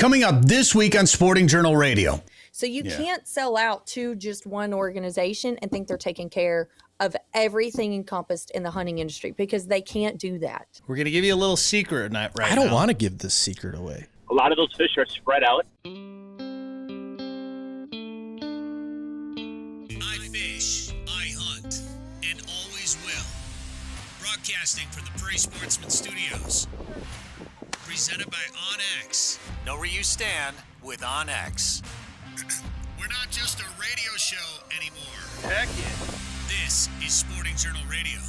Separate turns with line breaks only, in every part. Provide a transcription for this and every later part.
Coming up this week on Sporting Journal Radio.
So you can't sell out to just one organization and think they're taking care of everything encompassed in the hunting industry, because they can't do that.
We're going to give you a little secret right now.
I don't want to give this secret away.
A lot of those fish are spread out.
I fish, I hunt, and always will. Broadcasting from the Prairie Sportsman Studios. Presented by OnX. Know where you stand with OnX. We're not just a radio show anymore.
Heck yeah.
This is Sporting Journal Radio.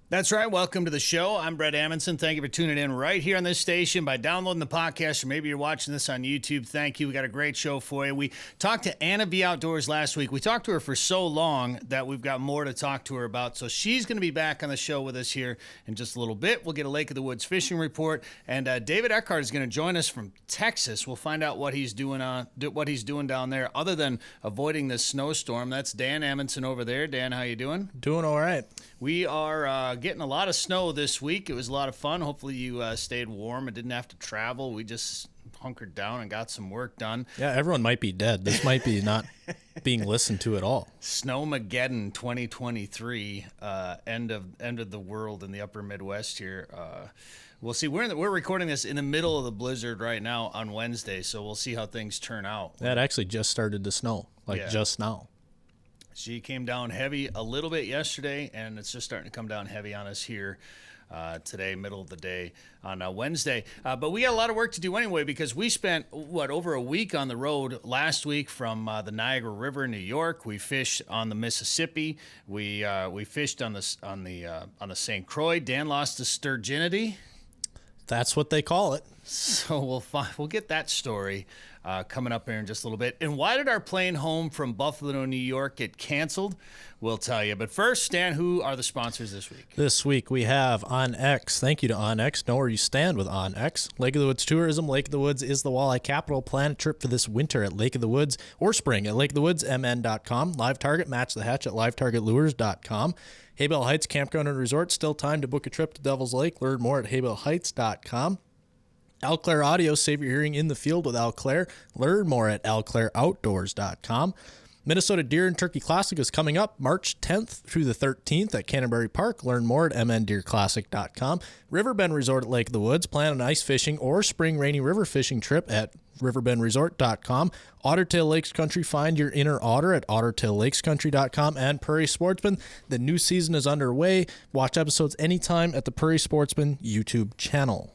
That's right. Welcome to the show. I'm Bret and Amundson. Thank you for tuning in right here on this station by downloading the podcast, or maybe you're watching this on YouTube. Thank you. We got a great show for you. We talked to Anna V Outdoors last week. We talked to her for so long that we've got more to talk to her about. So she's going to be back on the show with us here in just a little bit. We'll get a Lake of the Woods fishing report, and David Eckhardt is going to join us from Texas. We'll find out what he's doing down there, other than avoiding this snowstorm. That's Dan Amundson over there. Dan, how you doing?
Doing all right.
We are getting a lot of snow this week. It was a lot of fun. Hopefully you stayed warm and didn't have to travel. We just hunkered down and got some work done.
Yeah, everyone might be dead. This might be not being listened to at all.
Snowmageddon 2023, end of the world in the upper Midwest here. We'll see. We're recording this in the middle of the blizzard right now on Wednesday, so we'll see how things turn out.
That actually just started to snow, just now.
She came down heavy a little bit yesterday, and it's just starting to come down heavy on us here today, middle of the day on Wednesday. But we got a lot of work to do anyway, because we spent, over a week on the road last week from the Niagara River in New York. We fished on the Mississippi. We fished on the St Croix. Dan lost his sturgeonity.
That's what they call it.
So we'll get that story coming up here in just a little bit. And why did our plane home from Buffalo, New York get canceled? We'll tell you. But first, Stan, who are the sponsors this week?
This week we have OnX. Thank you to OnX. Know where you stand with OnX. Lake of the Woods Tourism. Lake of the Woods is the walleye capital. Plan a trip for this winter at Lake of the Woods, or spring at lakeofthewoodsmn.com. Live Target. Match the hatch at livetargetlures.com. Haybell Heights Campground and Resort. Still time to book a trip to Devil's Lake. Learn more at haybellheights.com. Al Claire Audio, save your hearing in the field with Al Claire. Learn more at alclaireoutdoors.com. Minnesota Deer and Turkey Classic is coming up March 10th through the 13th at Canterbury Park. Learn more at mndeerclassic.com. Riverbend Resort at Lake of the Woods. Plan an ice fishing or spring rainy river fishing trip at riverbendresort.com. Ottertail Lakes Country, find your inner otter at ottertaillakescountry.com. And Prairie Sportsman, the new season is underway. Watch episodes anytime at the Prairie Sportsman YouTube channel.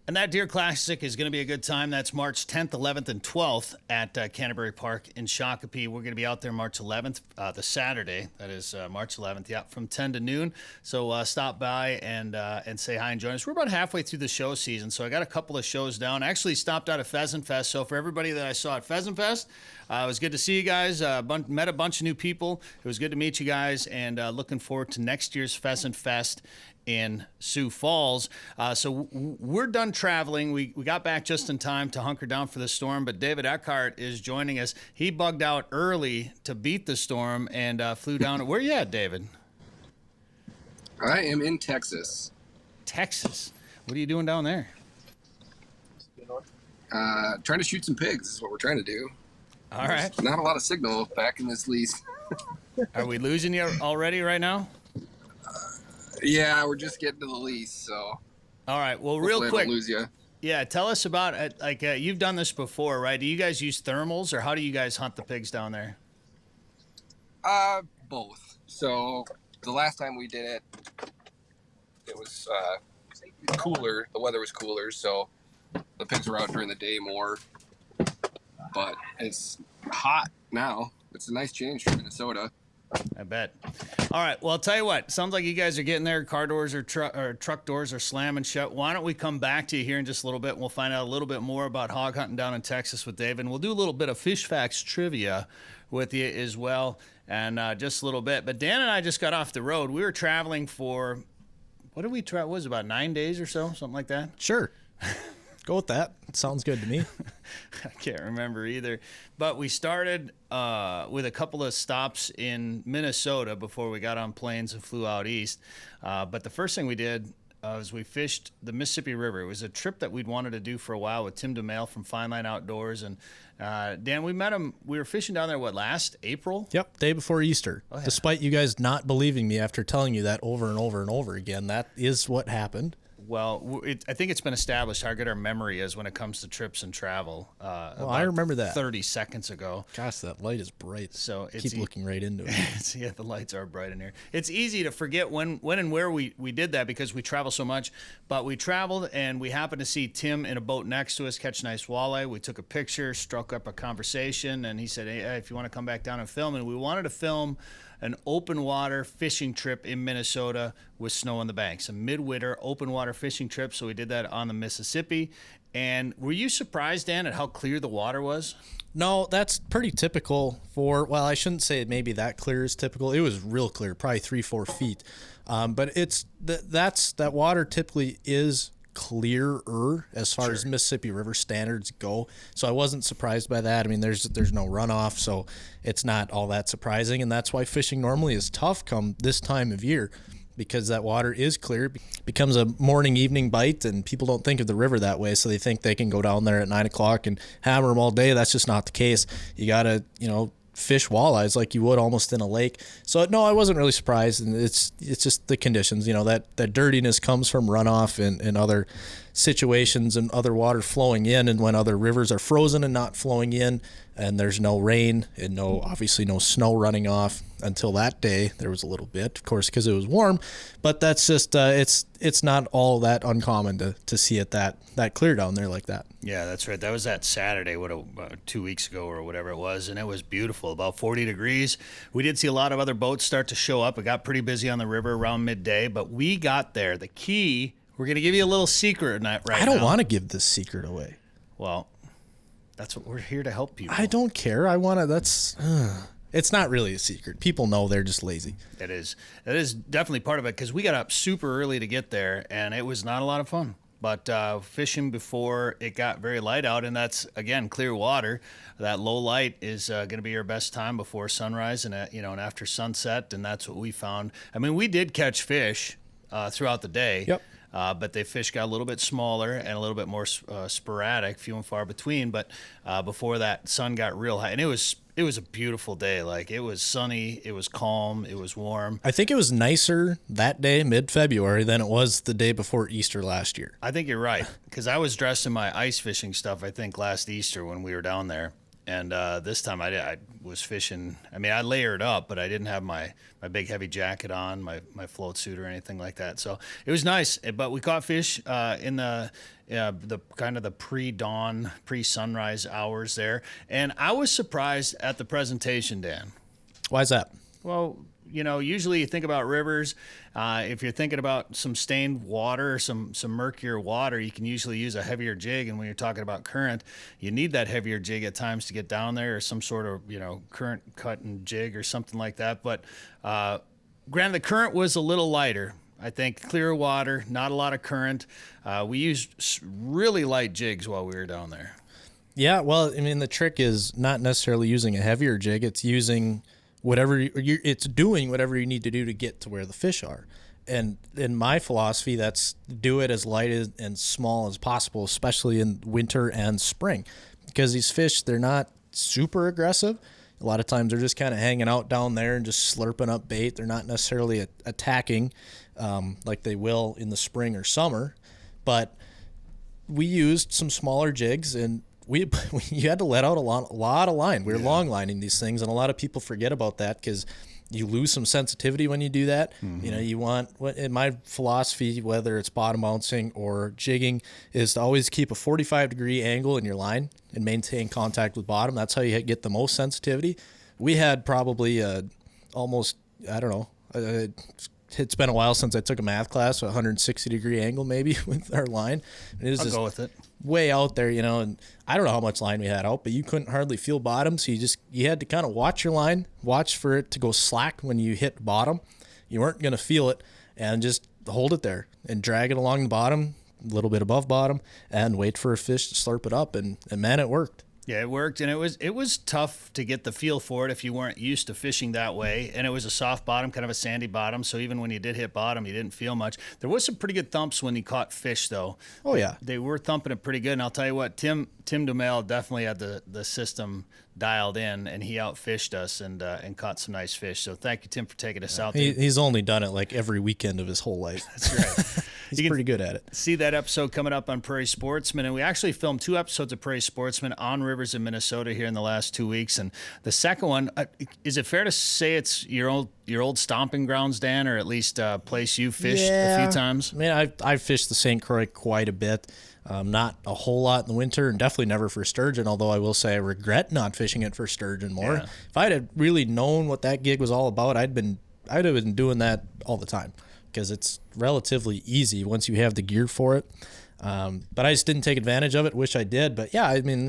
And that Deer Classic is going to be a good time. That's March 10th, 11th, and 12th at Canterbury Park in Shakopee. We're going to be out there March 11th, the Saturday. That is March 11th, from 10 to noon. So stop by and say hi and join us. We're about halfway through the show season, so I got a couple of shows down. I actually stopped out at Pheasant Fest. So for everybody that I saw at Pheasant Fest, it was good to see you guys. Met a bunch of new people. It was good to meet you guys, and looking forward to next year's Pheasant Fest in Sioux Falls. So we're done traveling. We got back just in time to hunker down for the storm, but David Eckhardt is joining us. He bugged out early to beat the storm and flew down. Where you at, David?
I am in Texas.
Texas? What are you doing down there?
Trying to shoot some pigs is what we're trying to do.
All right.
There's not a lot of signal back in this lease.
Are we losing you already right now?
Yeah, we're just getting to the lease, so.
All right. Well, real quick.
I don't lose you.
Yeah, tell us about it. You've done this before, right? Do you guys use thermals, or how do you guys hunt the pigs down there?
Both. So the last time we did it, it was cooler. The weather was cooler, so the pigs were out during the day more. But it's hot now. It's a nice change from Minnesota.
I bet. All right. Well, I'll tell you what. Sounds like you guys are getting there. Car doors or truck doors are slamming shut. Why don't we come back to you here in just a little bit, and we'll find out a little bit more about hog hunting down in Texas with Dave, and we'll do a little bit of fish facts trivia with you as well, and just a little bit. But Dan and I just got off the road. We were traveling for, what did we travel? Was it about 9 days or so, something like that?
Sure. Go with that. It sounds good to me.
I can't remember either. But we started with a couple of stops in Minnesota before we got on planes and flew out east. But the first thing we did as we fished the Mississippi River. It was a trip that we'd wanted to do for a while with Tim DeMail from Fine Line Outdoors. And Dan, we met him. We were fishing down there, last April?
Yep, day before Easter.
Oh, yeah.
Despite you guys not believing me after telling you that over and over and over again, that is what happened.
Well, I think it's been established how good our memory is when it comes to trips and travel.
I remember that
30 seconds ago.
Gosh, that light is bright.
So
keep looking right into it.
Yeah, the lights are bright in here. It's easy to forget when and where we did that because we travel so much. But we traveled and we happened to see Tim in a boat next to us catch nice walleye. We took a picture, struck up a conversation, and he said, "Hey, if you want to come back down and film," and we wanted to film an open water fishing trip in Minnesota with snow on the banks, a midwinter open water fishing trip. So we did that on the Mississippi. And were you surprised, Dan, at how clear the water was?
No, that's pretty typical for, well, I shouldn't say maybe that clear is typical. It was real clear, probably 3-4 feet. But that water typically is clearer as far as Mississippi River standards go. So I wasn't surprised by that. I mean, there's no runoff, so it's not all that surprising. And that's why fishing normally is tough come this time of year, because that water is clear. It becomes a morning, evening bite, and people don't think of the river that way, so they think they can go down there at 9 o'clock and hammer them all day. That's just not the case. You got to, fish walleyes like you would almost in a lake. So no, I wasn't really surprised, and it's just the conditions. That dirtiness comes from runoff and other situations and other water flowing in, and when other rivers are frozen and not flowing in, and there's no rain and obviously no snow running off. Until that day, there was a little bit, of course, because it was warm, but that's just it's not all that uncommon to see it that clear down there like that.
Yeah, that's right. That was that Saturday, 2 weeks ago or whatever it was, and it was beautiful, about 40 degrees. We did see a lot of other boats start to show up. It got pretty busy on the river around midday, but we got there. The key, we're going to give you a little secret right now.
I don't want to give this secret away.
Well, that's what we're here to help people.
I don't care. I want to, it's not really a secret. People know, they're just lazy.
It is. That is definitely part of it, because we got up super early to get there, and it was not a lot of fun. But fishing before it got very light out, and that's, again, clear water. That low light is going to be your best time before sunrise and and after sunset, and that's what we found. I mean, we did catch fish throughout the day.
Yep.
But the fish got a little bit smaller and a little bit more sporadic, few and far between. But before that, sun got real high, and it was a beautiful day. Like, it was sunny, it was calm, it was warm.
I think it was nicer that day, mid-February, than it was the day before Easter last year.
I think you're right, because I was dressed in my ice fishing stuff, I think, last Easter when we were down there. And this time I was fishing. I mean, I layered up, but I didn't have my big heavy jacket on, my float suit or anything like that. So it was nice. But we caught fish in the kind of the pre-dawn, pre-sunrise hours there. And I was surprised at the presentation, Dan.
Why is that?
Well, usually you think about rivers. If you're thinking about some stained water or some murkier water, you can usually use a heavier jig. And when you're talking about current, you need that heavier jig at times to get down there, or some sort of, current cutting jig or something like that. But granted, the current was a little lighter. I think clear water, not a lot of current. We used really light jigs while we were down there.
Yeah, well, I mean, the trick is not necessarily using a heavier jig. It's using it's doing whatever you need to do to get to where the fish are. And in my philosophy, that's do it as light and small as possible, especially in winter and spring, because these fish, they're not super aggressive. A lot of times they're just kind of hanging out down there and just slurping up bait. They're not necessarily attacking like they will in the spring or summer. But we used some smaller jigs, and you had to let out a lot of line. We were long lining these things, and a lot of people forget about that because you lose some sensitivity when you do that. Mm-hmm. You want, in my philosophy, whether it's bottom bouncing or jigging, is to always keep a 45-degree angle in your line and maintain contact with bottom. That's how you get the most sensitivity. We had probably almost, I don't know, it's been a while since I took a math class, so 160-degree angle maybe with our line. And it was
I'll go with it.
Way out there, and I don't know how much line we had out, but you couldn't hardly feel bottom, so you had to kind of watch your line, watch for it to go slack when you hit bottom. You weren't going to feel it, and just hold it there and drag it along the bottom, a little bit above bottom, and wait for a fish to slurp it up, and man, it worked.
Yeah, it worked, and it was tough to get the feel for it if you weren't used to fishing that way. And it was a soft bottom, kind of a sandy bottom, so even when you did hit bottom, you didn't feel much. There was some pretty good thumps when you caught fish, though.
Oh yeah,
They were thumping it pretty good, and I'll tell you what, Tim DeMel definitely had the system dialed in, and he outfished us and caught some nice fish. So thank you, Tim, for taking us out there.
he's only done it like every weekend of his whole life.
That's right.
He's pretty good at it.
See that episode coming up on Prairie Sportsman, and we actually filmed 2 episodes of Prairie Sportsman on rivers in Minnesota here in the last 2 weeks. And the second one, is it fair to say it's your old stomping grounds, Dan, or at least a place you fished a few times?
I mean, I've fished the St Croix quite a bit. Not a whole lot in the winter, and definitely never for sturgeon, although I will say I regret not fishing it for sturgeon more.
Yeah.
If I had really known what that gig was all about, I'd have been doing that all the time, because it's relatively easy once you have the gear for it. But I just didn't take advantage of it. Wish I did. But yeah, I mean,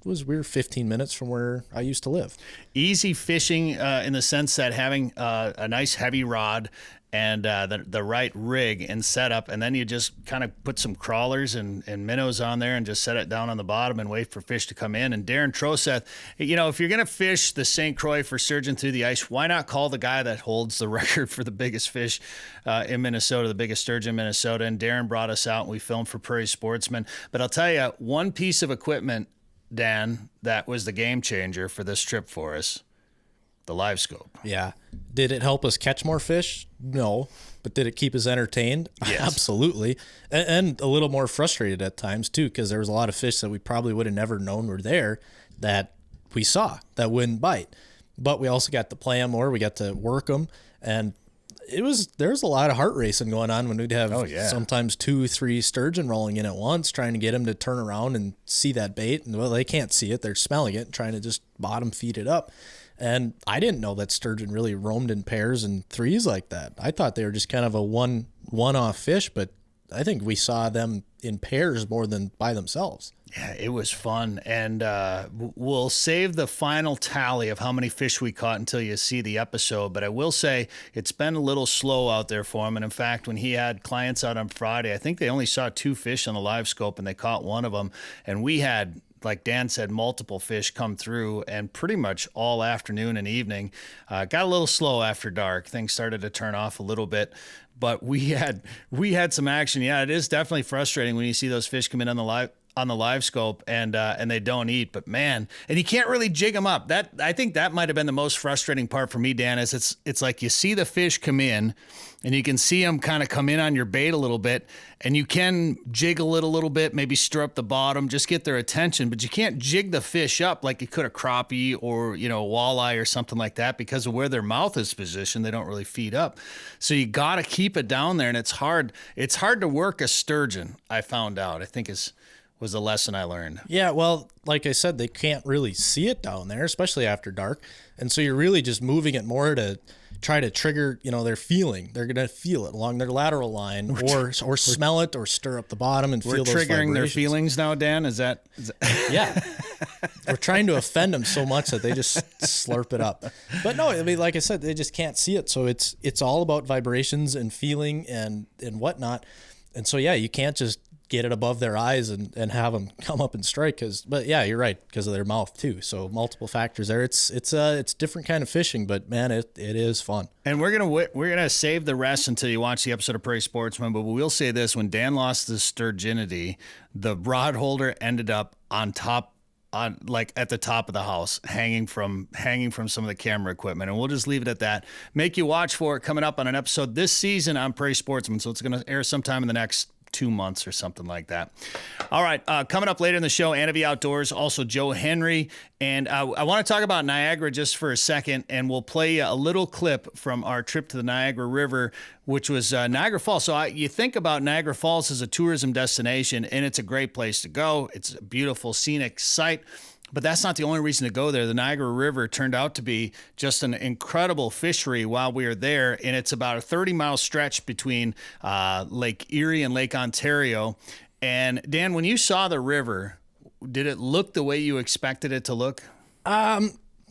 we were 15 minutes from where I used to live.
Easy fishing in the sense that having a nice heavy rod and the right rig and setup, and then you just kind of put some crawlers and minnows on there and just set it down on the bottom and wait for fish to come in. And Darren Troseth, if you're going to fish the St. Croix for sturgeon through the ice, why not call the guy that holds the record for the biggest fish in Minnesota, the biggest sturgeon in Minnesota? And Darren brought us out, and we filmed for Prairie Sportsman. But I'll tell you, one piece of equipment, Dan, that was the game changer for this trip for us. The live scope.
Yeah. Did it help us catch more fish? No. But did it keep us entertained?
Yes.
Absolutely. And a little more frustrated at times, too, because there was a lot of fish that we probably would have never known were there that we saw that wouldn't bite. But we also got to play them more. We got to work them. And there was a lot of heart racing going on when we'd have sometimes 2-3 sturgeon rolling in at once, trying to get them to turn around and see that bait. And, well, they can't see it. They're smelling it and trying to just bottom feed it up. And I didn't know that sturgeon really roamed in pairs and threes like that. I thought they were just kind of a one-off fish, but I think we saw them in pairs more than by themselves.
Yeah, it was fun. And we'll save the final tally of how many fish we caught until you see the episode. But I will say it's been a little slow out there for him. And in fact, when he had clients out on Friday, I think they only saw 2 fish on the live scope, and they caught one of them. And we had, like Dan said, multiple fish come through, and pretty much all afternoon and evening. Got a little slow after dark. Things started to turn off a little bit, but we had some action. Yeah, it is definitely frustrating when you see those fish come in on the live scope and they don't eat. But man, and you can't really jig them up. I think that might have been the most frustrating part for me, Dan, is it's like you see the fish come in, and you can see them kind of come in on your bait a little bit, and you can jiggle it a little bit, maybe stir up the bottom, just get their attention, but you can't jig the fish up like you could a crappie or, a walleye or something like that, because of where their mouth is positioned. They don't really feed up. So you got to keep it down there, and it's hard. It's hard to work a sturgeon, I found out, I think was the lesson I learned.
Yeah, well, like I said, they can't really see it down there, especially after dark. And so you're really just moving it more to try to trigger, their feeling. They're going to feel it along their lateral line, or smell it, or stir up the bottom and feel those vibrations.
We're triggering their feelings now, Dan? Is that...
Yeah. We're trying to offend them so much that they just slurp it up. But no, I mean, like I said, they just can't see it. So it's all about vibrations and feeling and whatnot. And so, yeah, you can't just get it above their eyes and have them come up and strike. But yeah, you're right, because of their mouth too. So multiple factors there. It's different kind of fishing, but man, it is fun.
And we're gonna save the rest until you watch the episode of Prairie Sportsman. But we'll say this: when Dan lost the sturgeonity, the rod holder ended up at the top of the house, hanging from some of the camera equipment. And we'll just leave it at that. Make you watch for it coming up on an episode this season on Prairie Sportsman. So it's going to air sometime in the next 2 months or something like that. All right, coming up later in the show, Anna V Outdoors, also Joe Henry. And I want to talk about Niagara just for a second, and we'll play a little clip from our trip to the Niagara River, which was Niagara Falls. So you think about Niagara Falls as a tourism destination, and it's a great place to go. It's a beautiful scenic site. But that's not the only reason to go there. The Niagara River turned out to be just an incredible fishery while we were there, and it's about a 30-mile stretch between Lake Erie and Lake Ontario. And Dan, when you saw the river, did it look the way you expected it to look?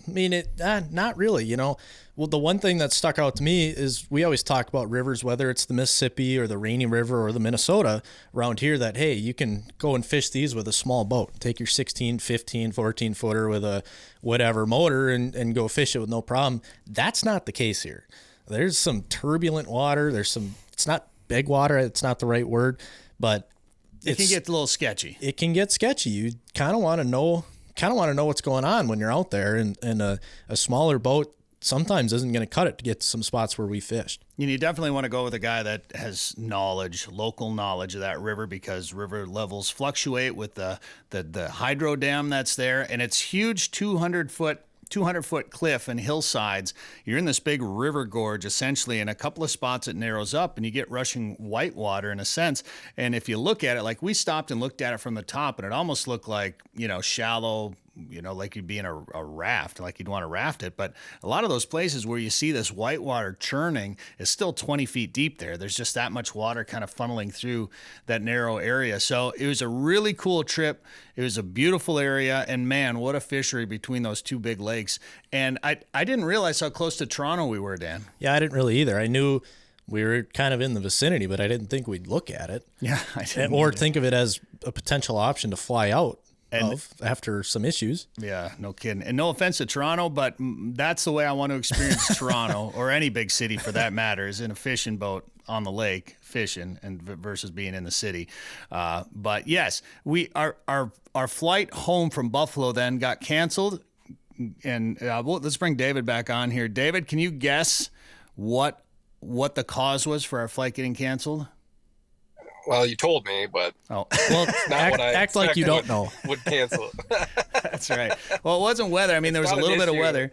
I mean, not really, you know. Well, the one thing that stuck out to me is we always talk about rivers, whether it's the Mississippi or the Rainy River or the Minnesota around here, that, hey, you can go and fish these with a small boat. Take your 16, 15, 14 footer with a whatever motor and go fish it with no problem. That's not the case here. There's some turbulent water. It's not big water. It's not the right word, but
it can get a little sketchy.
It can get sketchy. You kind of want to know what's going on when you're out there, and a smaller boat sometimes isn't going to cut it to get to some spots where we fished.
You definitely want to go with a guy that has local knowledge of that river, because river levels fluctuate with the hydro dam that's there, and it's huge 200-foot cliff and hillsides. You're in this big river gorge, essentially. In a couple of spots it narrows up, and you get rushing white water in a sense. And if you look at it, like we stopped and looked at it from the top, and it almost looked like, shallow, like you'd be in a raft, like you'd want to raft it. But a lot of those places where you see this white water churning is still 20 feet deep there. There's just that much water kind of funneling through that narrow area. So it was a really cool trip. It was a beautiful area. And man, what a fishery between those two big lakes. And I didn't realize how close to Toronto we were, Dan.
Yeah, I didn't really either. I knew we were kind of in the vicinity, but I didn't think we'd look at it.
Yeah, I didn't.
Or think of it as a potential option to fly out after some issues.
Yeah, no kidding. And no offense to Toronto, but that's the way I want to experience Toronto, or any big city for that matter, is in a fishing boat on the lake fishing, and versus being in the city. But yes, our flight home from Buffalo then got canceled, and let's bring David back on here. David, can you guess what the cause was for our flight getting canceled?
Well, you told me, but
well,
act
like you don't know.
Would cancel.
That's right. Well, it wasn't weather. I mean, there was a little bit of weather,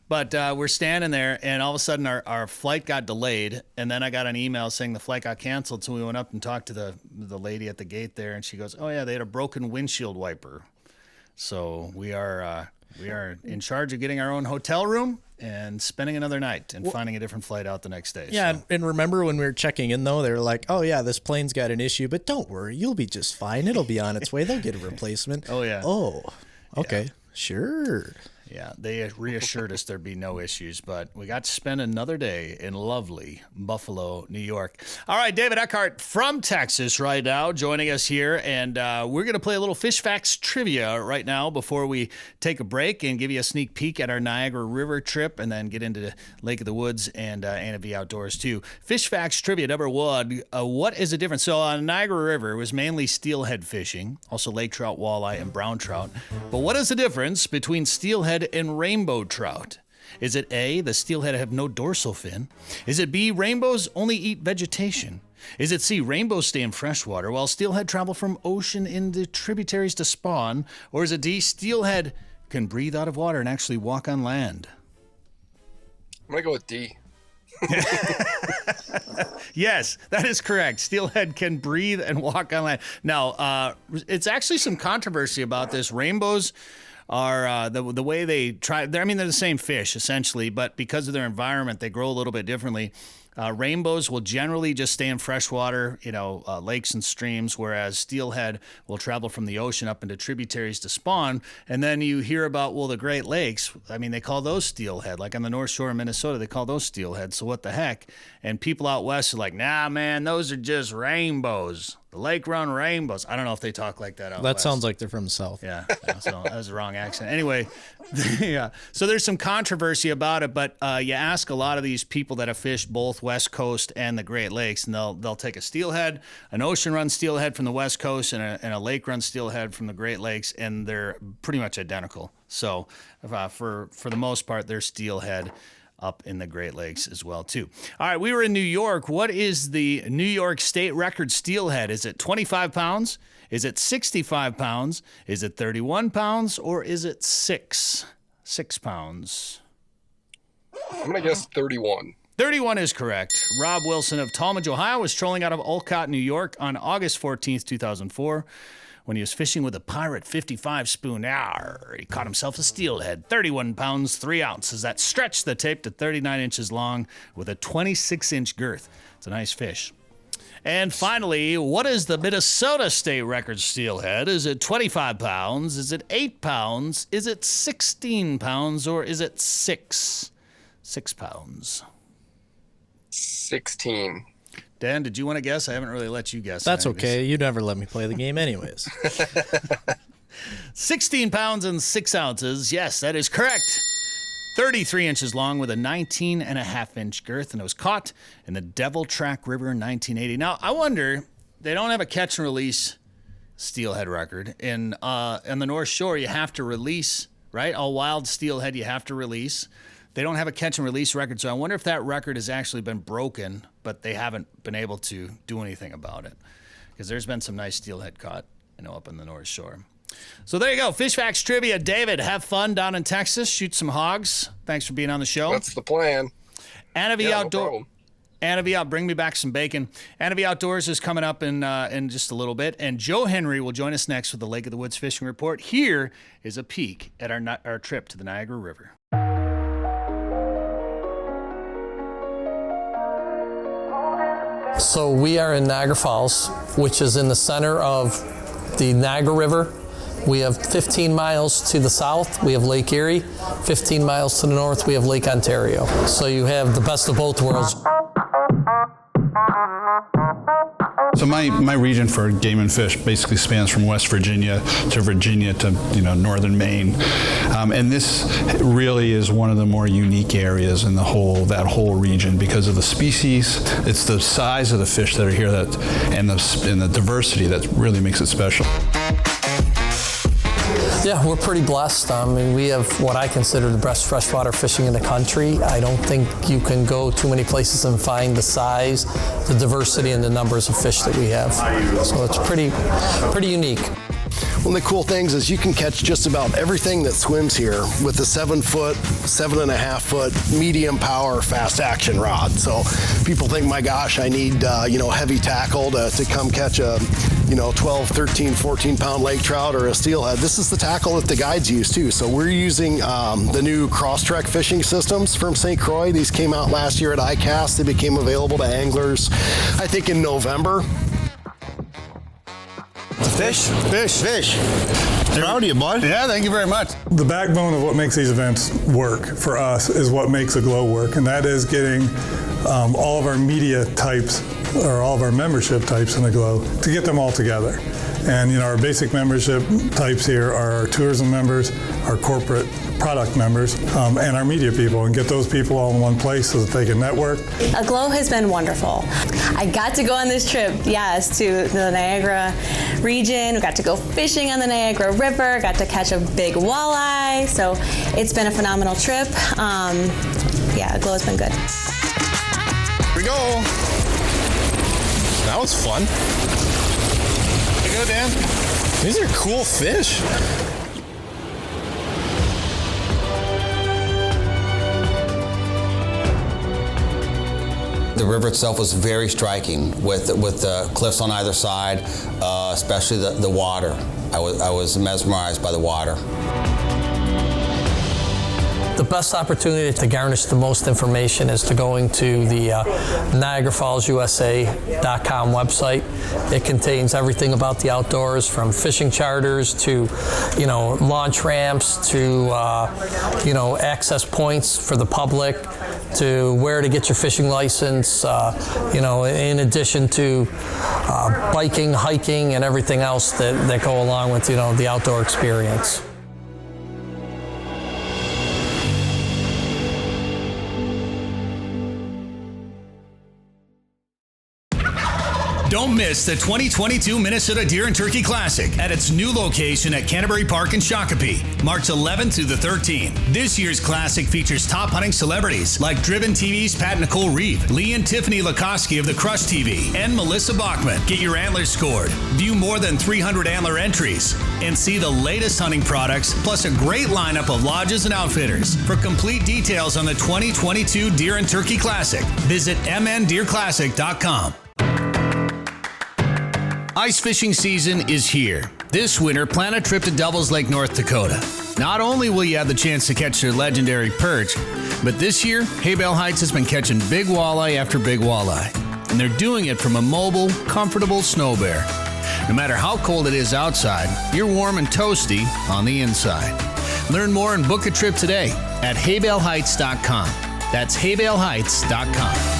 but we're standing there, and all of a sudden our flight got delayed, and then I got an email saying the flight got canceled. So we went up and talked to the lady at the gate there, and she goes, "Oh yeah, they had a broken windshield wiper." So we are in charge of getting our own hotel room and spending another night and finding a different flight out the next day.
Yeah,
so.
and remember when we were checking in, though, they were like, "Oh, yeah, this plane's got an issue, but don't worry, you'll be just fine. It'll be on its way. They'll get a replacement."
Oh, yeah.
Oh, okay,
yeah.
Sure.
Yeah, they reassured us there'd be no issues, but we got to spend another day in lovely Buffalo, New York. All right, David Eckhardt from Texas right now joining us here, and we're going to play a little Fish Facts trivia right now before we take a break and give you a sneak peek at our Niagara River trip, and then get into Lake of the Woods and Anna V Outdoors too. Fish Facts trivia number one, what is the difference? So on Niagara River, it was mainly steelhead fishing, also lake trout, walleye, and brown trout. But what is the difference between steelhead and rainbow trout? Is it A, the steelhead have no dorsal fin? Is it B, rainbows only eat vegetation? Is it C, rainbows stay in freshwater while steelhead travel from ocean into tributaries to spawn? Or is it D, steelhead can breathe out of water and actually walk on land?
I'm going to go with D.
Yes, that is correct. Steelhead can breathe and walk on land. Now, it's actually some controversy about this. Rainbows are the way they try. They're the same fish essentially, but because of their environment, they grow a little bit differently. Rainbows will generally just stay in freshwater, lakes and streams, whereas steelhead will travel from the ocean up into tributaries to spawn. And then you hear about, the Great Lakes. They call those steelhead. Like on the North Shore of Minnesota, they call those steelhead. So what the heck? And people out west are like, nah, man, those are just rainbows. The lake run rainbows. I don't know if they talk like that out west.
That sounds like they're from the South.
Yeah, so that was the wrong accent. Anyway, yeah. So there's some controversy about it, but you ask a lot of these people that have fished both West Coast and the Great Lakes, and they'll take a steelhead, an ocean run steelhead from the West Coast, and a lake run steelhead from the Great Lakes, and they're pretty much identical. So for the most part, they're steelhead up in the Great Lakes as well, too. All right, we were in New York. What is the New York state record steelhead? Is it 25 pounds? Is it 65 pounds? Is it 31 pounds? Or is it 6 pounds?
I'm going to guess 31.
31 is correct. Rob Wilson of Talmadge, Ohio, was trolling out of Olcott, New York on August 14th, 2004. When he was fishing with a Pirate 55 spoon, he caught himself a steelhead, 31 pounds, 3 ounces. That stretched the tape to 39 inches long with a 26-inch girth. It's a nice fish. And finally, what is the Minnesota state record steelhead? Is it 25 pounds? Is it 8 pounds? Is it 16 pounds? Or is it 6 pounds?
16.
Dan, did you want to guess? I haven't really let you guess.
That's okay. You never let me play the game anyways.
16 pounds and 6 ounces. Yes, that is correct. 33 inches long with a 19.5-inch girth, and it was caught in the Devil Track River in 1980. Now, I wonder, they don't have a catch and release steelhead record. In the North Shore, you have to release, right? All wild steelhead, you have to release. They don't have a catch and release record, so I wonder if that record has actually been broken, but they haven't been able to do anything about it. Because there's been some nice steelhead caught, up in the North Shore. So there you go. Fish Facts Trivia. David, have fun down in Texas. Shoot some hogs. Thanks for being on the show.
That's the plan.
Anna V Outdoor.
No problem.
Anna V Out, bring me back some bacon. Anna V Outdoors is coming up in just a little bit, and Joe Henry will join us next with the Lake of the Woods Fishing Report. Here is a peek at our trip to the Niagara River.
So we are in Niagara Falls, which is in the center of the Niagara River. We have 15 miles to the south, we have Lake Erie. 15 miles to the north, we have Lake Ontario. So you have the best of both worlds.
So my region for game and fish basically spans from West Virginia to northern Maine, and this really is one of the more unique areas in that whole region because of the species. It's the size of the fish that are here and the diversity that really makes it special.
Yeah, we're pretty blessed. We have what I consider the best freshwater fishing in the country. I don't think you can go too many places and find the size, the diversity, and the numbers of fish that we have. So it's pretty unique.
One of the cool things is you can catch just about everything that swims here with the 7-foot, 7.5-foot medium power fast action rod. So people think, my gosh, I need heavy tackle to come catch a 12, 13, 14 pound lake trout or a steelhead. This is the tackle that the guides use too. So we're using the new Crosstrek fishing systems from St Croix. These came out last year at ICAST. They became available to anglers, I think, in November.
Fish. Proud of you, bud.
Yeah, thank you very much.
The backbone of what makes these events work for us is what makes a glow work, and that is getting all of our media types or all of our membership types in the glow to get them all together. And our basic membership types here are our tourism members, our corporate product members, and our media people, and get those people all in one place so that they can network.
A glow has been wonderful. I got to go on this trip, yes, to the Niagara region. We got to go fishing on the Niagara River, got to catch a big walleye, so it's been a phenomenal trip. A glow has been good.
Here we go. That was fun. There you go, Dan. These are cool fish.
The river itself was very striking with the cliffs on either side, especially the water. I was mesmerized by the water.
The best opportunity to garnish the most information is to going to the NiagaraFallsUSA.com website. It contains everything about the outdoors, from fishing charters to, launch ramps to, access points for the public, to where to get your fishing license, in addition to biking, hiking, and everything else that go along with, the outdoor experience.
Don't miss the 2022 Minnesota Deer and Turkey Classic at its new location at Canterbury Park in Shakopee, March 11th through the 13th. This year's Classic features top hunting celebrities like Driven TV's Pat Nicole Reeve, Lee and Tiffany Lakoski of the Crush TV, and Melissa Bachman. Get your antlers scored, view more than 300 antler entries, and see the latest hunting products, plus a great lineup of lodges and outfitters. For complete details on the 2022 Deer and Turkey Classic, visit mndeerclassic.com. Ice fishing season is here. This winter, plan a trip to Devil's Lake, North Dakota. Not only will you have the chance to catch their legendary perch, but this year, Hay Bale Heights has been catching big walleye after big walleye.
and they're doing it from a mobile, comfortable snow bear. No matter how cold it is outside, you're warm and toasty on the inside. Learn more and book a trip today at haybaleheights.com. That's haybaleheights.com.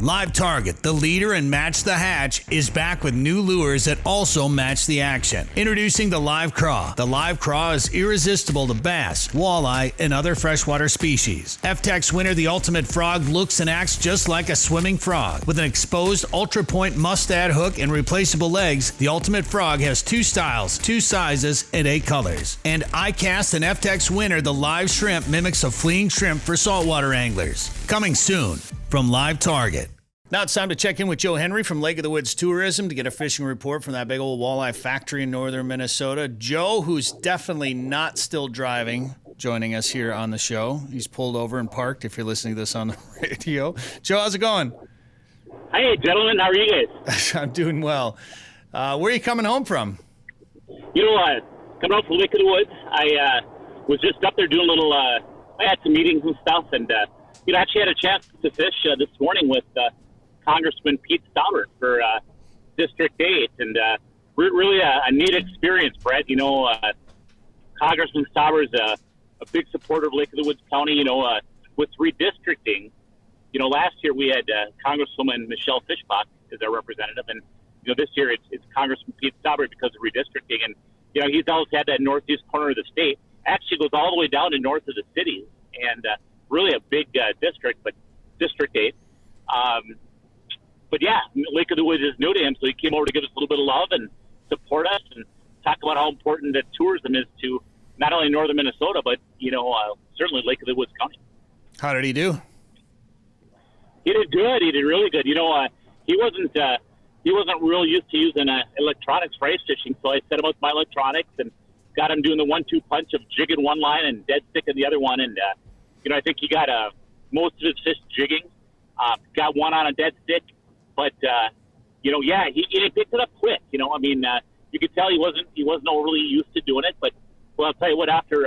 Live Target, the leader in Match the Hatch, is back with new lures that also match the action. Introducing the Live Craw. The Live Craw is irresistible to bass, walleye, and other freshwater species. FTech's winner, the Ultimate Frog, looks and acts just like a swimming frog. With an exposed ultra-point mustad hook and replaceable legs, the Ultimate Frog has 2 styles, 2 sizes, and 8 colors. And iCast and FTech's winner, the Live Shrimp, mimics a fleeing shrimp for saltwater anglers. Coming soon from Live Target. Now it's time to check in with Joe Henry from Lake of the Woods Tourism to get a fishing report from that big old walleye factory in northern Minnesota. Joe, who's definitely not still driving, joining us here on the show. He's pulled over and parked if you're listening to this on the radio. Joe, how's it going?
Hey, gentlemen. How are you guys?
I'm doing well. Where are you coming home from?
Coming home from Lake of the Woods. I was just up there doing a little, I had some meetings and stuff, and, actually had a chance to fish this morning with Congressman Pete Stauber for District 8, and really a neat experience, Brett. Congressman Stauber is a big supporter of Lake of the Woods County, with redistricting. Last year we had Congresswoman Michelle Fischbach as our representative, and, this year it's Congressman Pete Stauber because of redistricting, and, he's always had that northeast corner of the state. Actually goes all the way down to north of the cities, and really a big district, but District 8. But yeah, Lake of the Woods is new to him, so he came over to give us a little bit of love and support us and talk about how important that tourism is to not only northern Minnesota, but, certainly Lake of the Woods County.
How did he do?
He did good. He did really good. He wasn't real used to using electronics for ice fishing, so I set him up with my electronics and got him doing the 1-2 punch of jigging one line and dead stick in the other one. And, I think he got most of his fish jigging, got one on a dead stick. But, he picked it up quick. You could tell he wasn't overly used to doing it. But, well, I'll tell you what, after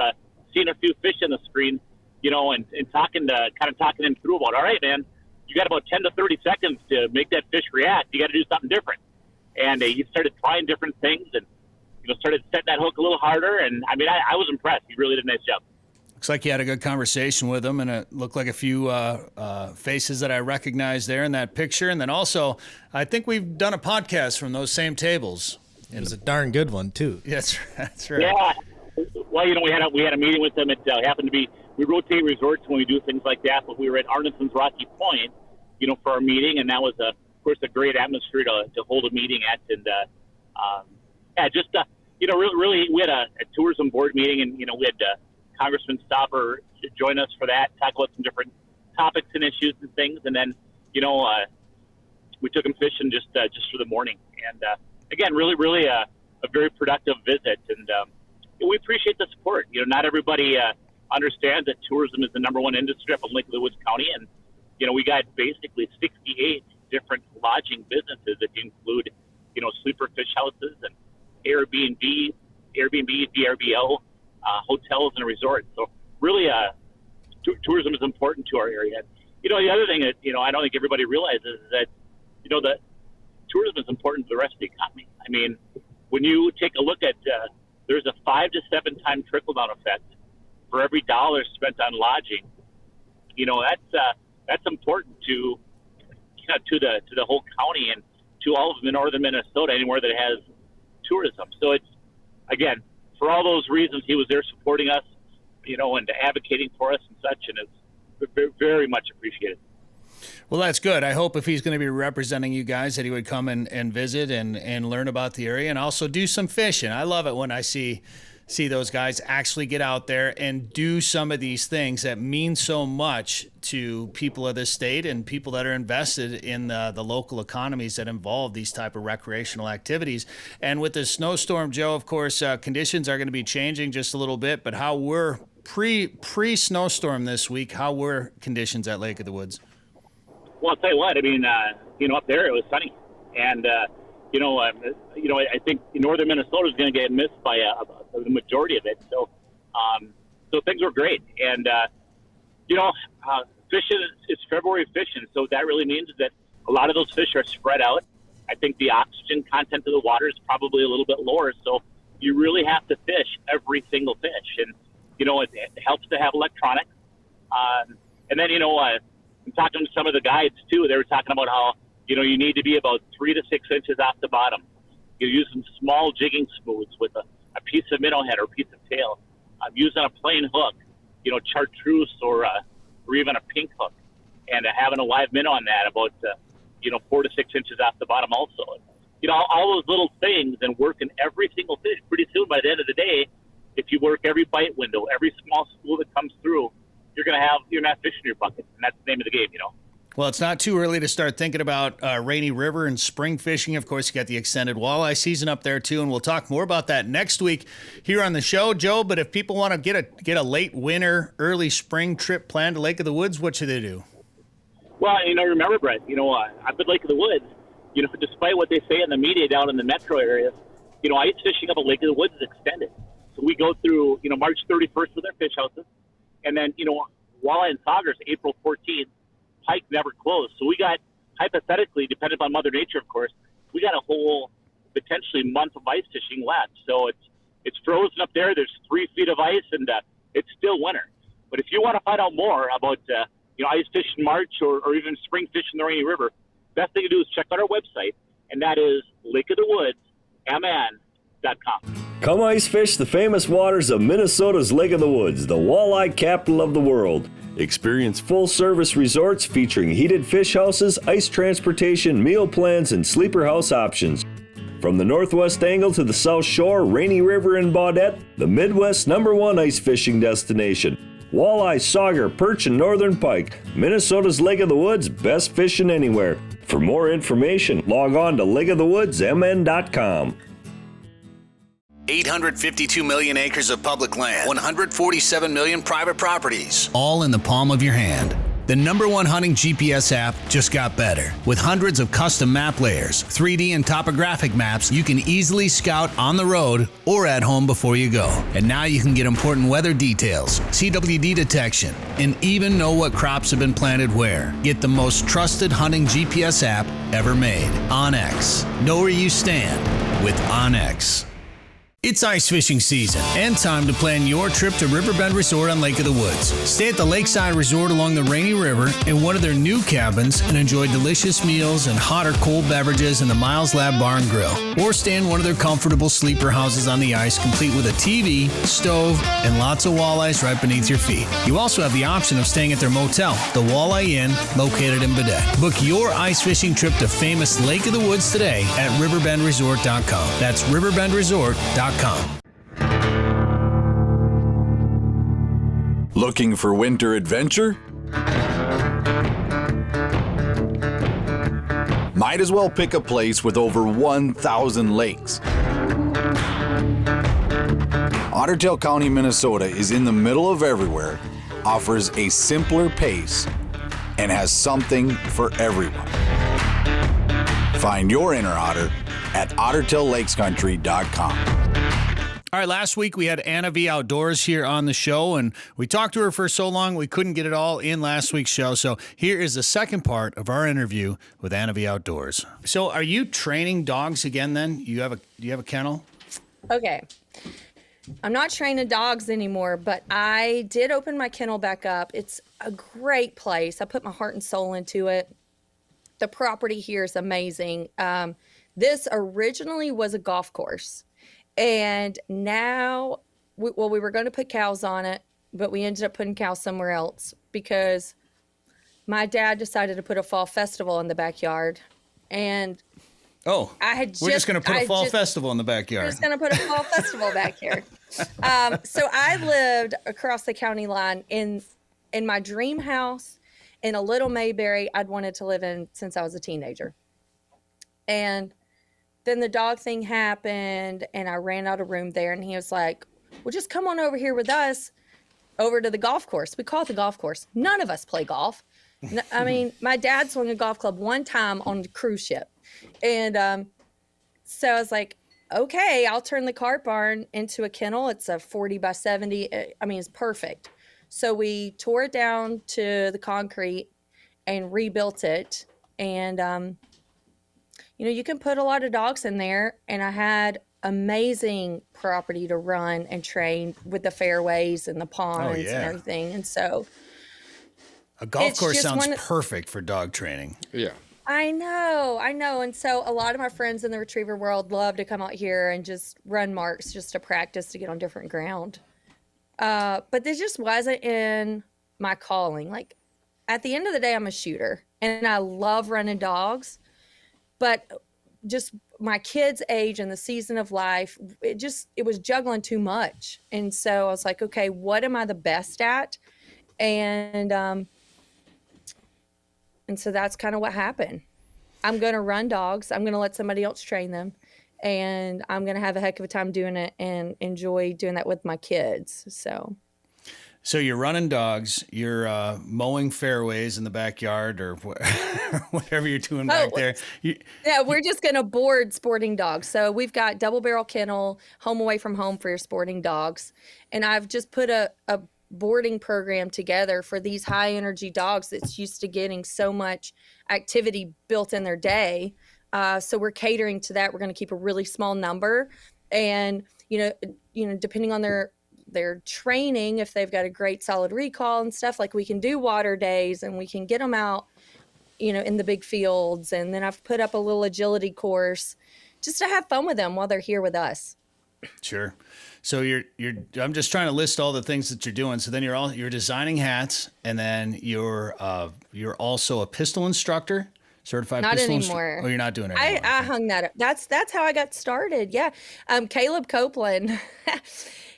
seeing a few fish on the screen, and talking him through about, all right, man, you got about 10 to 30 seconds to make that fish react. You got to do something different. And he started trying different things and, started setting that hook a little harder. And, I was impressed. He really did a nice job.
Looks like you had a good conversation with him, and it looked like a few faces that I recognized there in that picture. And then also, I think we've done a podcast from those same tables.
It was a darn good one, too.
That's right.
Yeah. Well, we had a meeting with them. It happened to be, we rotate resorts when we do things like that, but we were at Arneson's Rocky Point, for our meeting, and that was, of course, a great atmosphere to hold a meeting at. And, really, we had a tourism board meeting, and, we had Congressman Stauber join us for that, talk about some different topics and issues and things, and then we took him fishing just for the morning, and again, really a very productive visit, and we appreciate the support. Not everybody understands that tourism is the number one industry up in Lake of the Woods County, and we got basically 68 different lodging businesses that include sleeper fish houses and Airbnb, VRBO. Hotels and resorts. So really, tourism is important to our area. The other thing that, I don't think everybody realizes is that, that tourism is important to the rest of the economy. When you take a look at, there's a 5 to 7 time trickle down effect for every dollar spent on lodging. That's important to the whole county and to all of northern Minnesota, anywhere that has tourism. So it's, again, for all those reasons, he was there supporting us, and advocating for us and such, and it's very, very much appreciated.
Well, that's good. I hope if he's going to be representing you guys that he would come and visit and learn about the area and also do some fishing. I love it when I see those guys actually get out there and do some of these things that mean so much to people of this state and people that are invested in the local economies that involve these type of recreational activities. And with the snowstorm, Joe, of course, conditions are going to be changing just a little bit, but how were pre-snowstorm this week, how were conditions at Lake of the Woods?
Well, I'll tell you what, up there it was sunny. And, I think northern Minnesota is going to get missed by the majority of it. So things were great. And, fishing, it's February fishing, so that really means that a lot of those fish are spread out. I think the oxygen content of the water is probably a little bit lower, so you really have to fish every single fish. And, it helps to have electronics. And then, I'm talking to some of the guides, too. They were talking about how, you need to be about 3 to 6 inches off the bottom. You're using small jigging smooths with a piece of minnow head or a piece of tail. I'm using a plain hook, chartreuse or even a pink hook, and having a live minnow on that about 4 to 6 inches off the bottom also. All those little things, and working every single fish. Pretty soon, by the end of the day, if you work every bite window, every small spool that comes through, you're not fishing your bucket, and that's the name of the game.
Well, it's not too early to start thinking about Rainy River and spring fishing. Of course, you got the extended walleye season up there too, and we'll talk more about that next week here on the show, Joe. But if people want to get a late winter, early spring trip planned to Lake of the Woods, what should they do?
Well, remember, Brett, I've been Lake of the Woods. Despite what they say in the media down in the metro areas, ice fishing up at Lake of the Woods is extended. So we go through, March 31st with our fish houses, and then, walleye and saugers, April 14th. Pike never closed. So we got, hypothetically, depending on Mother Nature, of course, we got a whole potentially month of ice fishing left. So it's frozen up there. There's 3 feet of ice, and it's still winter. But if you want to find out more about ice fish in March or even spring fish in the Rainy River, best thing to do is check out our website, and that is lakeofthewoods.com.
Come ice fish the famous waters of Minnesota's Lake of the Woods, the walleye capital of the world. Experience full-service resorts featuring heated fish houses, ice transportation, meal plans, and sleeper house options. From the northwest angle to the south shore, Rainy River and Baudette, the Midwest's #1 ice fishing destination. Walleye, sauger, perch, and northern pike. Minnesota's Lake of the Woods, best fishing anywhere. For more information, log on to lakeofthewoodsmn.com.
852 million acres of public land, 147 million private properties, all in the palm of your hand. The #1 hunting GPS app just got better. With hundreds of custom map layers, 3D and topographic maps, you can easily scout on the road or at home before you go. And now you can get important weather details, CWD detection, and even know what crops have been planted where. Get the most trusted hunting GPS app ever made. OnX. Know where you stand with OnX. It's ice fishing season and time to plan your trip to Riverbend Resort on Lake of the Woods. Stay at the Lakeside Resort along the Rainy River in one of their new cabins and enjoy delicious meals and hot or cold beverages in the Miles Lab Bar and Grill. Or stay in one of their comfortable sleeper houses on the ice, complete with a TV, stove, and lots of walleyes right beneath your feet. You also have the option of staying at their motel, the Walleye Inn, located in Baudette. Book your ice fishing trip to famous Lake of the Woods today at riverbendresort.com. That's riverbendresort.com.
Looking for winter adventure? Might as well pick a place with over 1,000 lakes. Ottertail County, Minnesota is in the middle of everywhere, offers a simpler pace, and has something for everyone. Find your inner otter at ottertaillakescountry.com.
All right, last week we had Anna V Outdoors here on the show, and we talked to her for so long we couldn't get it all in last week's show. So here is the second part of our interview with Anna V Outdoors. So are you training dogs again then? Do you have a kennel?
Okay. I'm not training dogs anymore, but I did open my kennel back up. It's a great place. I put my heart and soul into it. The property here is amazing. This originally was a golf course. And now, we were going to put cows on it, but we ended up putting cows somewhere else because my dad decided to put a fall festival in the backyard. And we're just going to put a fall festival in the backyard. We're just going to put a fall festival back here. So I lived across the county line in my dream house in a little Mayberry I'd wanted to live in since I was a teenager. And then the dog thing happened, and I ran out of room there, and he was like, well, just come on over here with us over to the golf course. We call it the golf course. None of us play golf. I mean, my dad swung a golf club one time on a cruise ship. And so I was like, okay, I'll turn the cart barn into a kennel. It's a 40 by 70. I mean, it's perfect. So we tore it down to the concrete and rebuilt it. And, you can put a lot of dogs in there. And I had amazing property to run and train with the fairways and the ponds and everything. And so
a golf course sounds perfect for dog training.
Yeah.
I know. And so a lot of my friends in the retriever world love to come out here and just run marks just to practice to get on different ground. But this just wasn't in my calling. Like, at the end of the day, I'm a shooter and I love running dogs, but just my kid's age and the season of life, it was juggling too much. And so I was like, okay, what am I the best at? And so that's kind of what happened. I'm going to run dogs. I'm going to let somebody else train them. And I'm going to have a heck of a time doing it and enjoy doing that with my kids.
So you're running dogs, you're mowing fairways in the backyard or whatever you're doing back there.
Yeah, we're just going to board sporting dogs. So we've got double barrel kennel, home away from home for your sporting dogs. And I've just put a boarding program together for these high energy dogs that's used to getting so much activity built in their day. So we're catering to that. We're going to keep a really small number. And, depending on their training, if they've got a great solid recall and stuff, like we can do water days and we can get them out, in the big fields. And then I've put up a little agility course just to have fun with them while they're here with us.
Sure. So I'm just trying to list all the things that you're doing. So then you're designing hats, and then you're also a pistol instructor, certified
not
pistol
anymore.
Oh, you're not doing it anymore.
I hung that up. That's how I got started. Yeah. Caleb Copeland,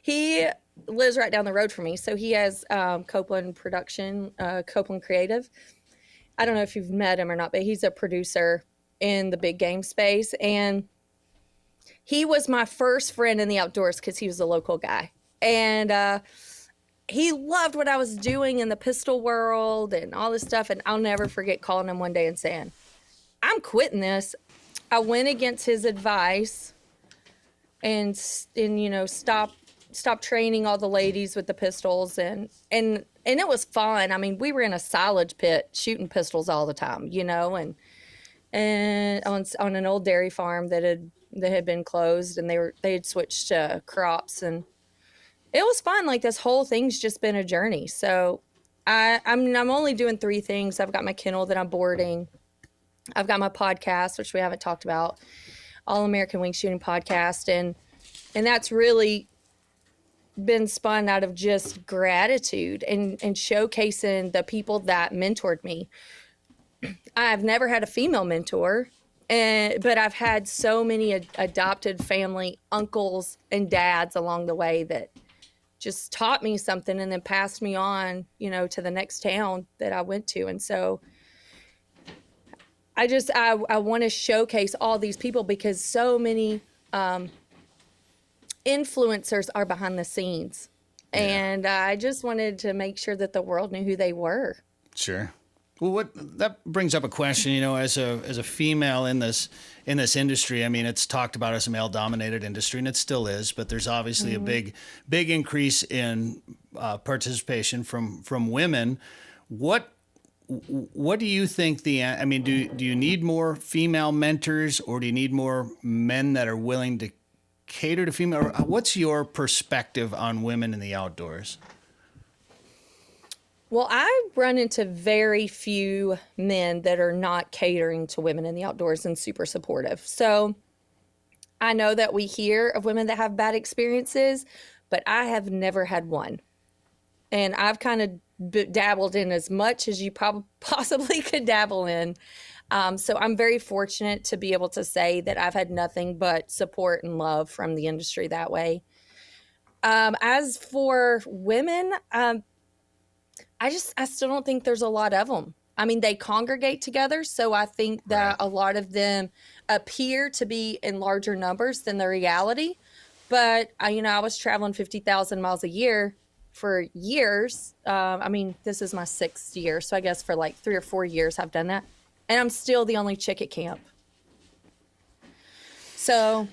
he lives right down the road from me. So he has Copeland Production, Copeland Creative. I don't know if you've met him or not, but he's a producer in the big game space. And he was my first friend in the outdoors because he was a local guy. And he loved what I was doing in the pistol world and all this stuff. And I'll never forget calling him one day and saying, I'm quitting this. I went against his advice and stop training all the ladies with the pistols. And it was fun. I mean, we were in a silage pit shooting pistols all the time, and on an old dairy farm that had been closed, and they had switched to crops, and it was fun. Like, this whole thing's just been a journey. So I'm only doing 3 things. I've got my kennel that I'm boarding. I've got my podcast, which we haven't talked about, All American Wing Shooting Podcast, and that's really been spun out of just gratitude and showcasing the people that mentored me. I've never had a female mentor, but I've had so many adopted family uncles and dads along the way that just taught me something and then passed me on, to the next town that I went to. And so I want to showcase all these people because so many influencers are behind the scenes. Yeah. And I just wanted to make sure that the world knew who they were.
Sure. Well, that brings up a question, as a female in this industry. I mean, it's talked about as a male-dominated industry, and it still is. But there's obviously a big increase in participation from women. What do you think do you need more female mentors, or do you need more men that are willing to cater to female? What's your perspective on women in the outdoors?
Well, I run into very few men that are not catering to women in the outdoors and super supportive. So I know that we hear of women that have bad experiences, but I have never had one. And I've kind of dabbled in as much as you possibly could dabble in. So I'm very fortunate to be able to say that I've had nothing but support and love from the industry that way. As for women, I still don't think there's a lot of them. I mean, they congregate together, so I think that a lot of them appear to be in larger numbers than the reality. But, I was traveling 50,000 miles a year for years. This is my 6th year, so I guess for like 3 or 4 years I've done that. And I'm still the only chick at camp. So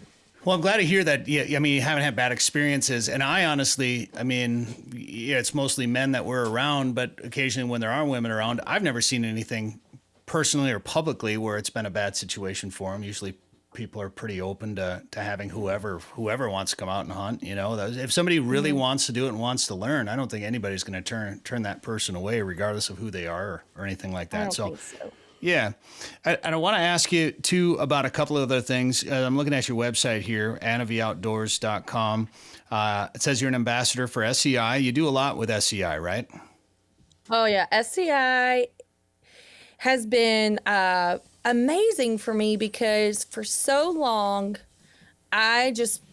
Well, I'm glad to hear that. Yeah, I mean, you haven't had bad experiences. And I honestly, I mean, yeah, it's mostly men that we're around, but occasionally when there are women around, I've never seen anything personally or publicly where it's been a bad situation for them. Usually people are pretty open to having whoever wants to come out and hunt. You know, if somebody really wants to do it and wants to learn, I don't think anybody's going to turn that person away, regardless of who they are or anything like that.
I don't think so.
Yeah. And I want to ask you, too, about a couple of other things. I'm looking at your website here, AnnaVOutdoors.com. It says you're an ambassador for SCI. You do a lot with SCI, right?
Oh, yeah. SCI has been amazing for me because for so long, I just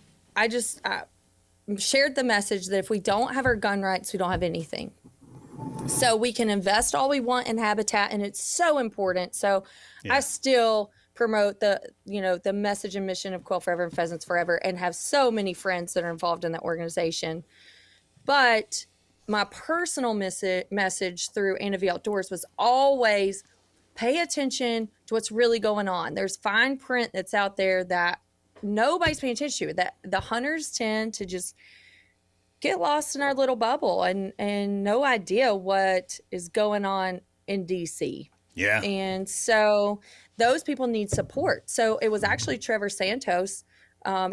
shared the message that if we don't have our gun rights, we don't have anything. So we can invest all we want in habitat, and it's so important. So I still promote the message and mission of Quail Forever and Pheasants Forever, and have so many friends that are involved in that organization. But my personal message through Anna V Outdoors was always pay attention to what's really going on. There's fine print that's out there that nobody's paying attention to, that the hunters tend to just get lost in our little bubble and no idea what is going on in DC.
Yeah.
And so those people need support. So it was actually Trevor Santos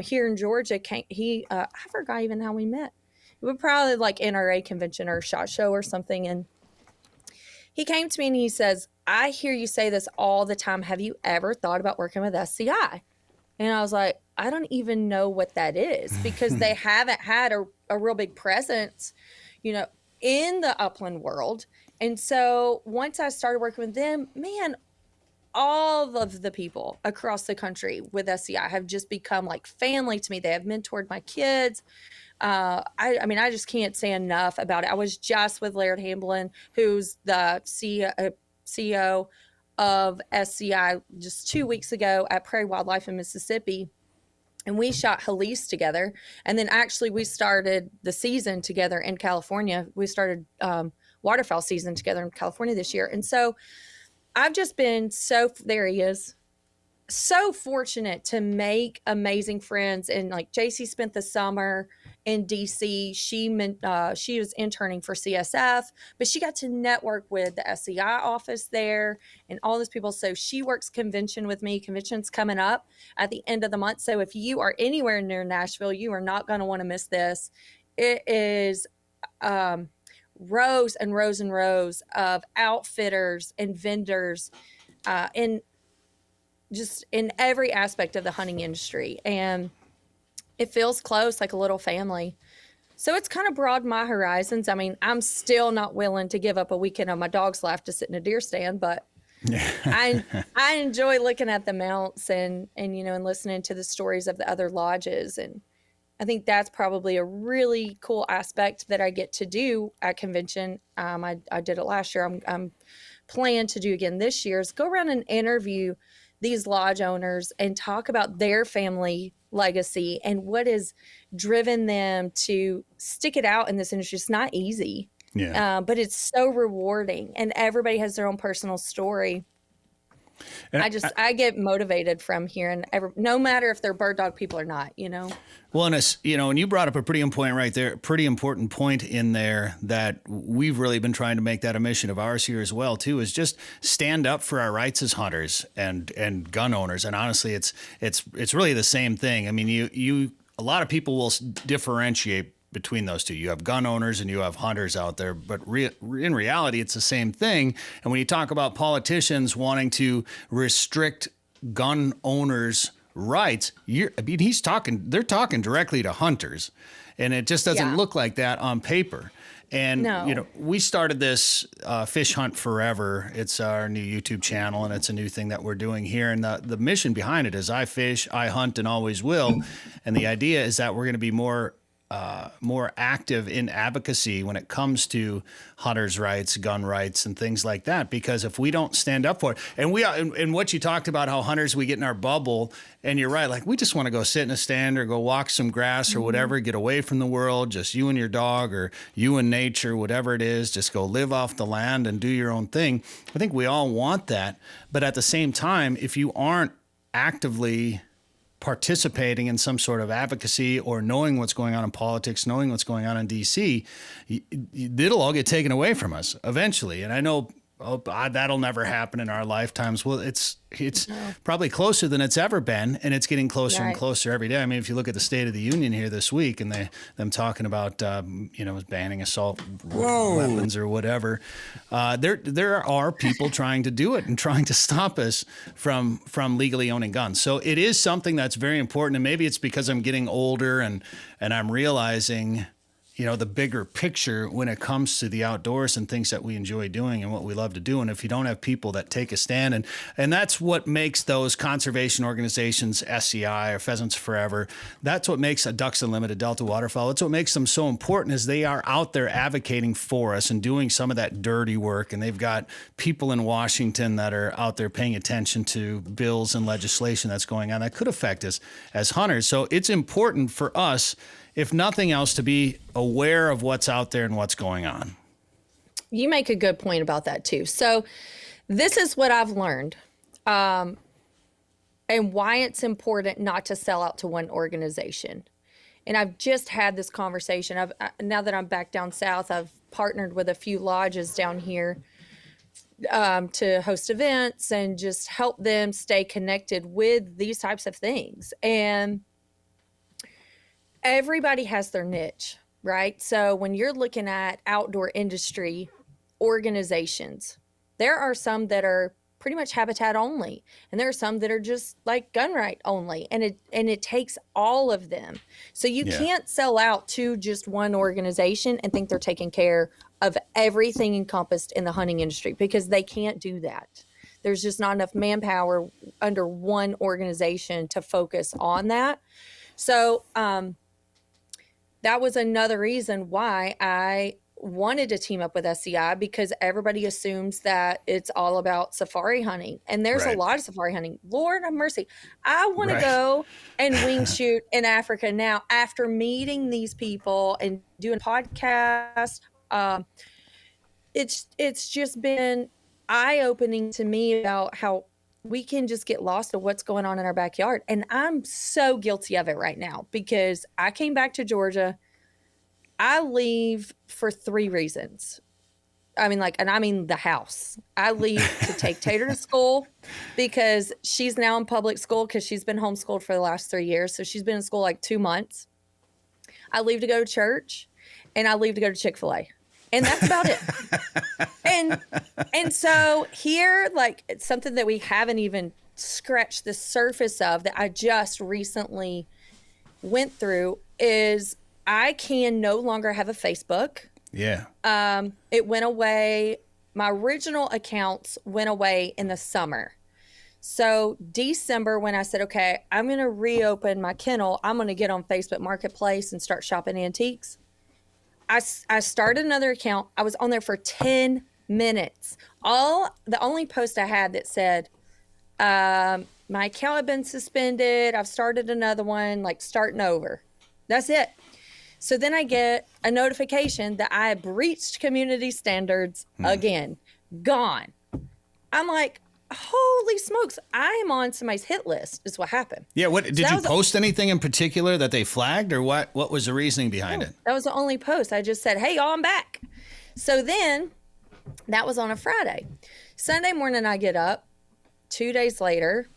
here in Georgia. I forgot even how we met. It was probably like NRA convention or SHOT Show or something. And he came to me and he says, I hear you say this all the time. Have you ever thought about working with SCI? And I was like, I don't even know what that is, because they haven't had a real big presence, in the upland world. And so once I started working with them, man, all of the people across the country with SCI have just become like family to me. They have mentored my kids. I mean, I just can't say enough about it. I was just with Laird Hamblin, who's the CEO of SCI, just 2 weeks ago at Prairie Wildlife in Mississippi. And we shot Halise together. And then actually we started the season together in California. We started waterfowl season together in California this year. And so I've just been there he is, so fortunate to make amazing friends. And like JC spent the summer in DC. She was interning for CSF, but she got to network with the SCI office there and all those people. So she works convention with me. Convention's coming up at the end of the month. So if you are anywhere near Nashville, you are not going to want to miss this. It is rows and rows and rows of outfitters and vendors in every aspect of the hunting industry. And it feels close, like a little family. So it's kind of broadened my horizons. I mean, I'm still not willing to give up a weekend of my dog's life to sit in a deer stand, but I enjoy looking at the mounts and listening to the stories of the other lodges. And I think that's probably a really cool aspect that I get to do at convention. I did it last year. I'm planning to do again this year, is go around and interview these lodge owners and talk about their family legacy and what has driven them to stick it out in this industry. It's not easy, but it's so rewarding, and everybody has their own personal story. And I get motivated from hearing no matter if they're bird dog people or not,
Well, and and you brought up a pretty important point in there that we've really been trying to make that a mission of ours here as well too, is just stand up for our rights as hunters and gun owners. And honestly, it's really the same thing. I mean, a lot of people will differentiate between those two. You have gun owners and you have hunters out there, but in reality, it's the same thing. And when you talk about politicians wanting to restrict gun owners' rights, they're talking directly to hunters, and it just doesn't look like that on paper. And we started this Fish Hunt Forever. It's our new YouTube channel, and it's a new thing that we're doing here. And the mission behind it is I fish, I hunt, and always will. And the idea is that we're going to be more active in advocacy when it comes to hunters' rights, gun rights, and things like that. Because if we don't stand up for it, and what you talked about, how hunters, we get in our bubble, and you're right, like we just want to go sit in a stand or go walk some grass or whatever, get away from the world, just you and your dog or you and nature, whatever it is, just go live off the land and do your own thing. I think we all want that. But at the same time, if you aren't actively participating in some sort of advocacy or knowing what's going on in politics, knowing what's going on in DC, it'll all get taken away from us eventually. And I know that'll never happen in our lifetimes. Well, it's probably closer than it's ever been, and it's getting closer and closer every day. I mean, if you look at the State of the Union here this week, and them talking about banning assault weapons or whatever, there are people trying to do it and trying to stop us from legally owning guns. So it is something that's very important, and maybe it's because I'm getting older and I'm realizing, the bigger picture when it comes to the outdoors and things that we enjoy doing and what we love to do. And if you don't have people that take a stand, and that's what makes those conservation organizations, SCI or Pheasants Forever, that's what makes a Ducks Unlimited, Delta Waterfowl, it's what makes them so important, is they are out there advocating for us and doing some of that dirty work. And they've got people in Washington that are out there paying attention to bills and legislation that's going on that could affect us as hunters. So it's important for us, if nothing else, to be aware of what's out there and what's going on.
You make a good point about that too. So this is what I've learned, and why it's important not to sell out to one organization. And I've just had this conversation. Now that I'm back down south, I've partnered with a few lodges down here to host events and just help them stay connected with these types of things. And everybody has their niche, right? So when you're looking at outdoor industry organizations, there are some that are pretty much habitat only, and there are some that are just like gun right only, and it takes all of them. So you can't sell out to just one organization and think they're taking care of everything encompassed in the hunting industry, because they can't do that. There's just not enough manpower under one organization to focus on that. So that was another reason why I wanted to team up with SCI, because everybody assumes that it's all about safari hunting. And there's a lot of safari hunting. Lord have mercy. I want to go and wing shoot in Africa now after meeting these people and doing podcasts. It's just been eye-opening to me about how we can just get lost of what's going on in our backyard. And I'm so guilty of it right now, because I came back to Georgia. I leave for 3 reasons. I mean the house. I leave to take Tater to school, because she's now in public school, because she's been homeschooled for the last 3 years. So she's been in school like 2 months. I leave to go to church, and I leave to go to Chick-fil-A. And that's about it. And so here, like, it's something that we haven't even scratched the surface of, that I just recently went through, is I can no longer have a Facebook.
Yeah.
It went away. My original accounts went away in the summer. So December, when I said, okay, I'm going to reopen my kennel, I'm going to get on Facebook Marketplace and start shopping antiques. I started another account. I was on there for 10 minutes. The only post I had that said, my account had been suspended. I've started another one, like starting over. That's it. So then I get a notification that I breached community standards again. Gone. I'm like, holy smokes, I am on somebody's hit list is what happened.
Yeah, did you post anything in particular that they flagged, or what was the reasoning behind it?
That was the only post. I just said, hey, y'all, I'm back. So then that was on a Friday. Sunday morning I get up 2 days later,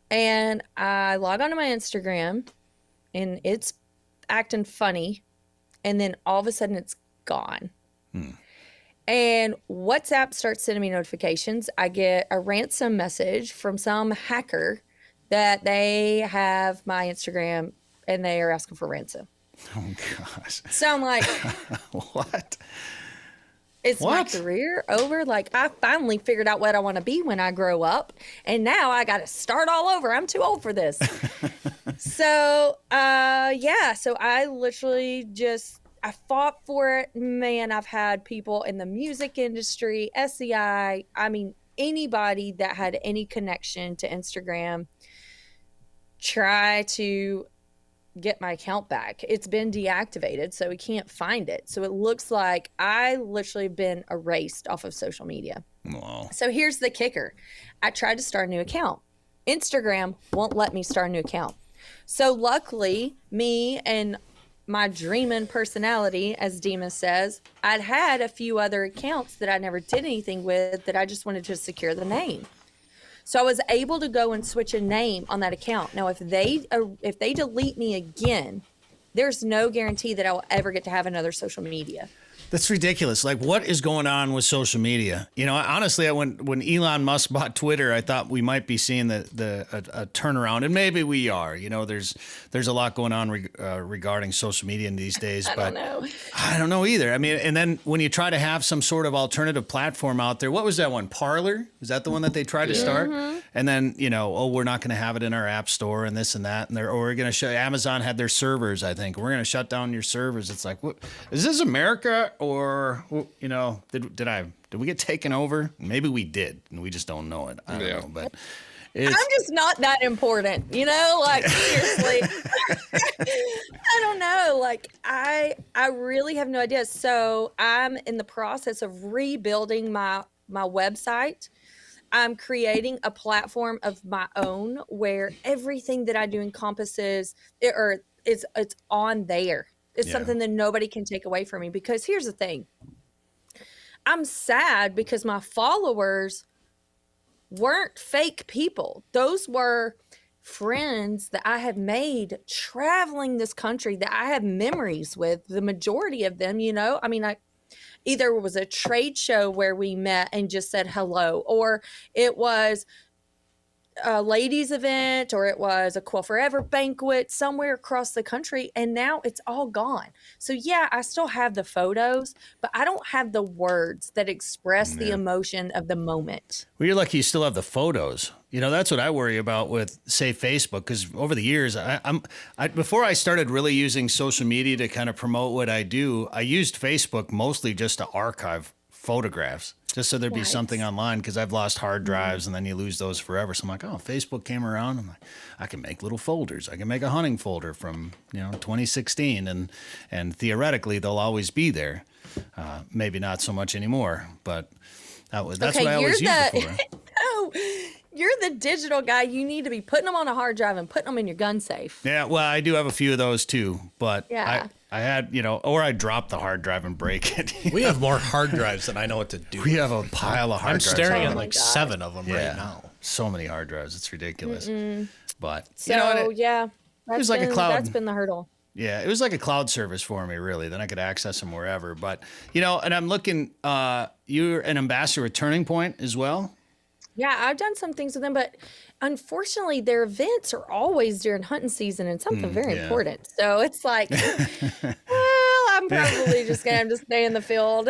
and I log onto my Instagram, and it's acting funny, and then all of a sudden it's gone. And WhatsApp starts sending me notifications. I get a ransom message from some hacker that they have my Instagram and they are asking for ransom.
Oh gosh.
So I'm like,
what?
Is my career over? Like, I finally figured out what I want to be when I grow up, and now I got to start all over. I'm too old for this. So I literally I fought for it. Man, I've had people in the music industry, SCI, I mean, anybody that had any connection to Instagram try to get my account back. It's been deactivated, so we can't find it. So it looks like I literally been erased off of social media.
Wow.
So here's the kicker. I tried to start a new account. Instagram won't let me start a new account. So luckily, me and my dreaming personality, as Demas says, I'd had a few other accounts that I never did anything with that I just wanted to secure the name. So I was able to go and switch a name on that account. Now, if they delete me again, there's no guarantee that I will ever get to have another social media.
That's ridiculous. Like, what is going on with social media? You know, honestly, when Elon Musk bought Twitter, I thought we might be seeing a turnaround, and maybe we are. You know, there's a lot going on regarding social media in these days.
I don't know.
I don't know either. I mean, and then when you try to have some sort of alternative platform out there, what was that one? Parler? Was that the one that they tried to start?
Mm-hmm.
And then, you know, oh, we're not going to have it in our app store and this and that, and or we're going to show. Amazon had their servers, I think. We're going to shut down your servers. It's like, what is this, America? Or, you know, did we get taken over? Maybe we did, and we just don't know it. I don't know, but
I'm just not that important, you know, like seriously. I don't know. Like I really have no idea. So I'm in the process of rebuilding my website. I'm creating a platform of my own where everything that I do encompasses it's on there. It's something that nobody can take away from me, because here's the thing. I'm sad because my followers weren't fake people. Those were friends that I have made traveling this country that I have memories with, the majority of them, you know. I mean, either it was a trade show where we met and just said hello, or it was a ladies event, or it was a Quill Forever banquet somewhere across the country, and now it's all gone. So yeah, I still have the photos, but I don't have the words that express the emotion of the moment.
Well, you're lucky you still have the photos. You know, that's what I worry about with, say, Facebook, because over the years, before I started really using social media to kind of promote what I do, I used Facebook mostly just to archive photographs, just so there'd be something online, because I've lost hard drives and then you lose those forever. So I'm like, oh, Facebook came around. I'm like, I can make little folders. I can make a hunting folder from, 2016, and theoretically they'll always be there. Maybe not so much anymore, but that's what I always used it for.
No, you're the digital guy. You need to be putting them on a hard drive and putting them in your gun safe.
Yeah, well, I do have a few of those too, but
yeah.
I had, or I drop the hard drive and break it.
We have more hard drives than I know what to do.
We have a pile of hard drives.
I'm staring at like 7 of them right now.
So many hard drives. It's ridiculous. But,
yeah,
that's
been the hurdle.
Yeah, it was like a cloud service for me, really. Then I could access them wherever. But, and I'm looking, you're an ambassador at Turning Point as well?
Yeah, I've done some things with them, but unfortunately, their events are always during hunting season and something very important. So it's like, well, I'm probably just going to have to stay in the field.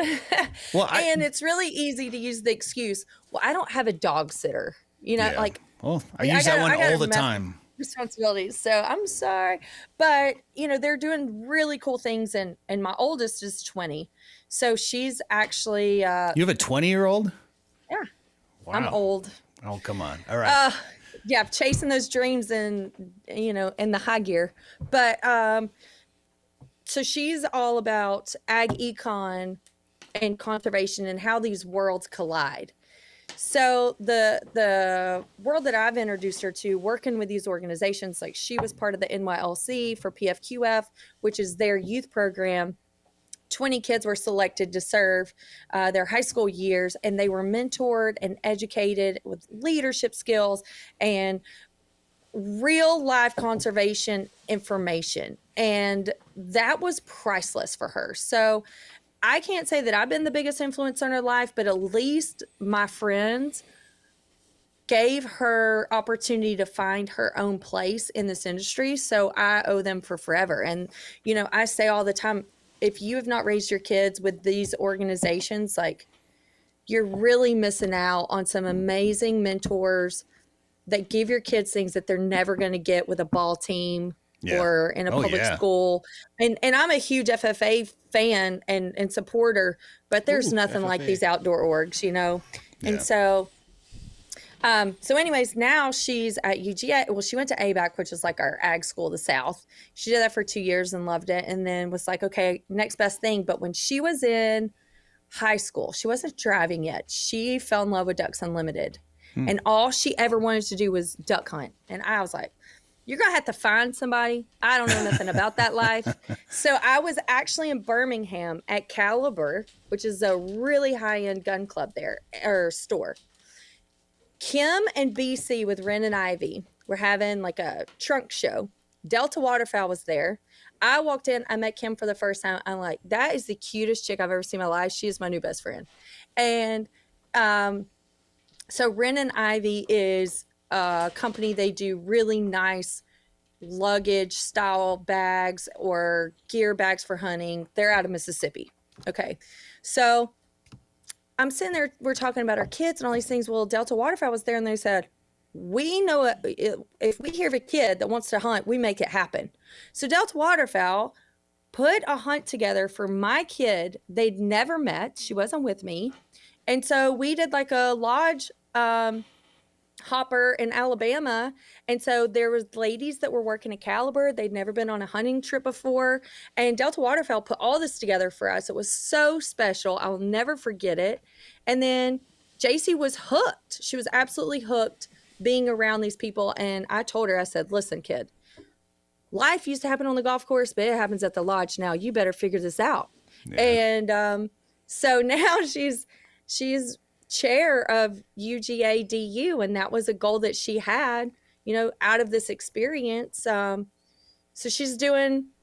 Well, and it's really easy to use the excuse, well, I don't have a dog sitter. Like.
Well, I use that one all the time.
Responsibilities. So I'm sorry. But, they're doing really cool things. And my oldest is 20. So she's actually.
You have a 20-year-old?
Yeah.
Wow.
I'm old.
Oh, come on. All right.
Yeah, chasing those dreams in the high gear. But so she's all about ag econ and conservation and how these worlds collide. So the world that I've introduced her to, working with these organizations, like she was part of the NYLC for PFQF, which is their youth program. 20 kids were selected to serve their high school years, and they were mentored and educated with leadership skills and real life conservation information. And that was priceless for her. So I can't say that I've been the biggest influence on her life, but at least my friends gave her opportunity to find her own place in this industry. So I owe them for forever. And, I say all the time, if you have not raised your kids with these organizations, like, you're really missing out on some amazing mentors that give your kids things that they're never going to get with a ball team or in a public school. And I'm a huge FFA fan and supporter, but there's nothing FFA. Like these outdoor orgs, And so anyways, now she's at UGA. Well, she went to ABAC, which is like our ag school of the South. She did that for 2 years and loved it. And then was like, okay, next best thing. But when she was in high school, she wasn't driving yet. She fell in love with Ducks Unlimited. And all she ever wanted to do was duck hunt. And I was like, you're going to have to find somebody. I don't know nothing about that life. So I was actually in Birmingham at Caliber, which is a really high-end gun club there, or store. Kim and BC with Ren and Ivy were having like a trunk show. Delta Waterfowl was there. I walked in. I met Kim for the first time. I'm like, that is the cutest chick I've ever seen in my life. She is my new best friend. And so Ren and Ivy is a company. They do really nice luggage style bags or gear bags for hunting. They're out of Mississippi. Okay. So I'm sitting there, we're talking about our kids and all these things. Well, Delta Waterfowl was there and they said, we know if we hear of a kid that wants to hunt, we make it happen. So Delta Waterfowl put a hunt together for my kid. They'd never met. She wasn't with me. And so we did like a lodge hopper in Alabama. And so there was ladies that were working at Caliber. They'd never been on a hunting trip before. And Delta Waterfowl put all this together for us. It was so special. I'll never forget it. And then JC was hooked. She was absolutely hooked being around these people. And I told her, I said, listen, kid, life used to happen on the golf course, but it happens at the lodge now. You better figure this out. Yeah. And so now she's chair of UGA-DU, and that was a goal that she had, you know, out of this experience. So she's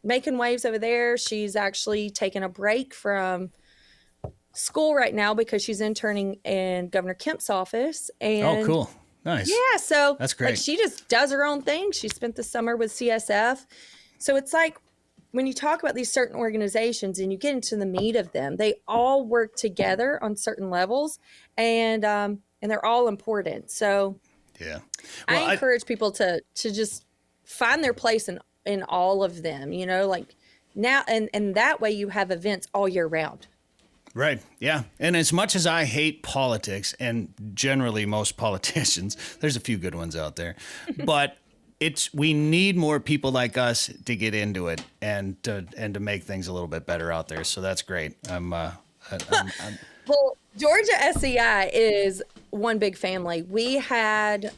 making waves over there. She's actually taking a break from school right now because she's interning in Governor Kemp's office. And
oh, cool. Nice.
Yeah, so
that's great.
Like, she just does her own thing. She spent the summer with CSF. So it's like when you talk about these certain organizations and you get into the meat of them, they all work together on certain levels, and they're all important. So
yeah,
well, I encourage people to just find their place in all of them, you know, like now, and that way you have events all year round.
Right. Yeah. And as much as I hate politics, and generally most politicians, there's a few good ones out there, but we need more people like us to get into it and to make things a little bit better out there. So that's great. Well,
Georgia SCI is one big family. We had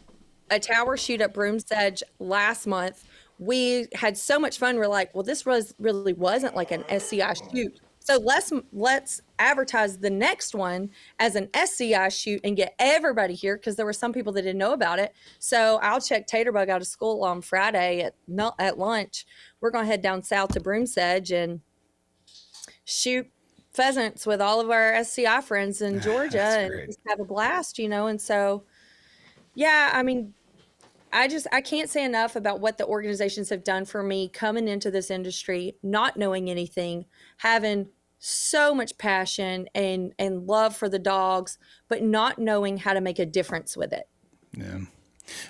a tower shoot at Brooms Edge last month. We had so much fun. We're like, well, this really wasn't like an SCI shoot. So let's advertise the next one as an SCI shoot and get everybody here, because there were some people that didn't know about it. So I'll check Taterbug out of school on Friday at lunch. We're going to head down south to Brooms Edge and shoot pheasants with all of our SCI friends in Georgia and just have a blast, you know. And so, yeah, I mean, I can't say enough about what the organizations have done for me coming into this industry, not knowing anything, having so much passion and love for the dogs, but not knowing how to make a difference with it.
Yeah.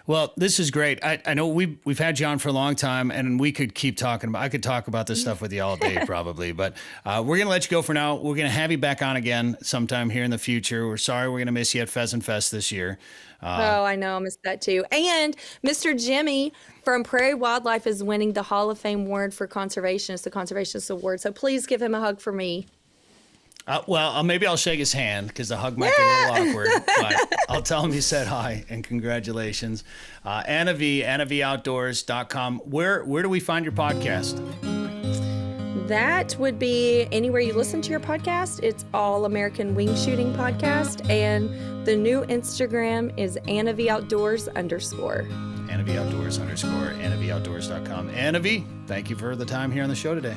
Well, this is great. I know we've had you on for a long time, and we could keep talking about. I could talk about this stuff with you all day probably, but we're gonna let you go for now. We're gonna have you back on again sometime here in the future. We're sorry we're gonna miss you at Pheasant Fest this year.
Oh, I know, I missed that too. And Mr. Jimmy from Prairie Wildlife is winning the Hall of Fame award for conservationists, the Conservationist Award. So please give him a hug for me.
Well, maybe I'll shake his hand because the hug might be a little awkward, but I'll tell him you said hi and congratulations. Anna V, AnnaVOutdoors.com. Where do we find your podcast?
That would be anywhere you listen to your podcast. It's All American Wing Shooting Podcast. And the new Instagram is AnnaVOutdoors_.
AnnaVOutdoors_, AnnaVOutdoors.com. Anna V, thank you for the time here on the show today.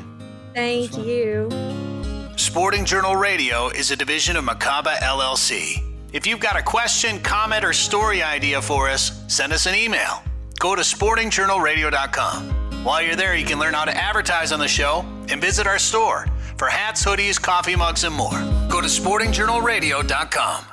Thank you.
Sporting Journal Radio is a division of Macaba LLC. If you've got a question, comment, or story idea for us, send us an email. Go to sportingjournalradio.com. While you're there, you can learn how to advertise on the show and visit our store for hats, hoodies, coffee mugs, and more. Go to sportingjournalradio.com.